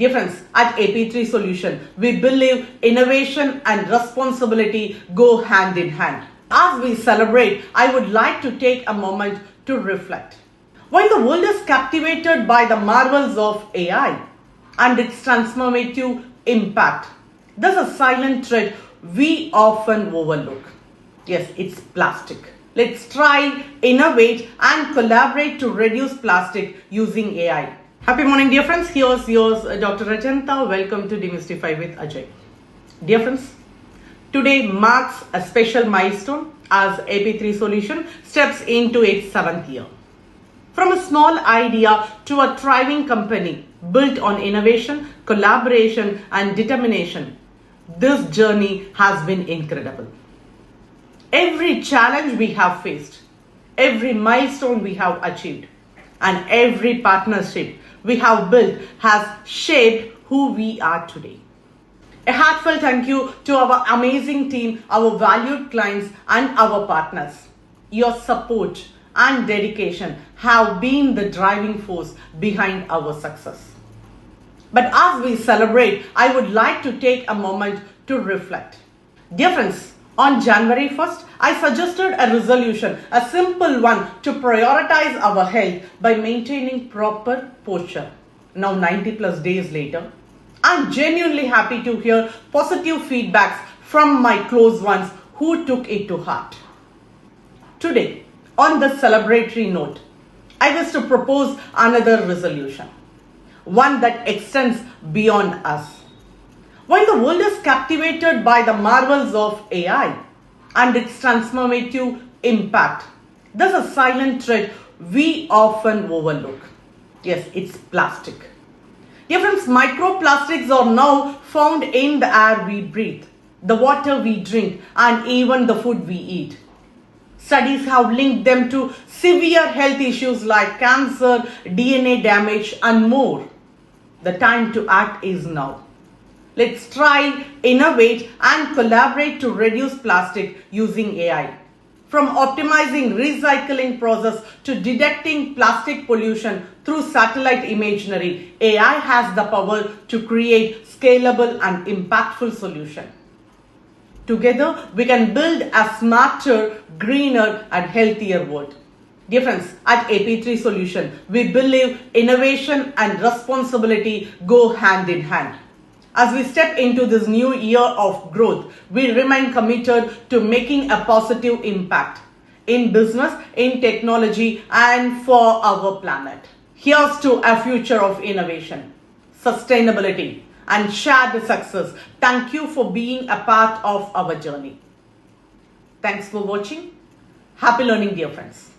Dear friends, at AP3 Solution, we believe innovation and responsibility go hand in hand. As we celebrate, I would like to take a moment to reflect. While the world is captivated by the marvels of AI and its transformative impact, there's a silent thread we often overlook. Yes, it's plastic. Let's try, innovate and collaborate to reduce plastic using AI. Happy morning, dear friends. Here's yours, Dr. Rajanta. Welcome to Demystify with Ajay. Dear friends, today marks a special milestone as AP3 Solution steps into its 7th year. From a small idea to a thriving company built on innovation, collaboration and determination, this journey has been incredible. Every challenge we have faced, every milestone we have achieved, and every partnership we have built has shaped who we are today. A heartfelt thank you to our amazing team, our valued clients and our partners. Your support and dedication have been the driving force behind our success. But as we celebrate, I would like to take a moment to reflect. Dear friends, on January 1st, I suggested a resolution, a simple one, to prioritize our health by maintaining proper posture. Now 90 plus days later, I'm genuinely happy to hear positive feedbacks from my close ones who took it to heart. Today, on the celebratory note, I wish to propose another resolution, one that extends beyond us. While the world is captivated by the marvels of AI and its transformative impact, there's a silent thread we often overlook. Yes, it's plastic. Different microplastics are now found in the air we breathe, the water we drink, and even the food we eat. Studies have linked them to severe health issues like cancer, DNA damage, and more. The time to act is now. Let's try, innovate and collaborate to reduce plastic using AI. From optimizing recycling process to detecting plastic pollution through satellite imagery, AI has the power to create scalable and impactful solutions. Together, we can build a smarter, greener and healthier world. Dear friends, at AP3 Solution, we believe innovation and responsibility go hand in hand. As we step into this new year of growth, we remain committed to making a positive impact in business, in technology, and for our planet. Here's to a future of innovation, sustainability, and shared success. Thank you for being a part of our journey. Thanks for watching. Happy learning, dear friends.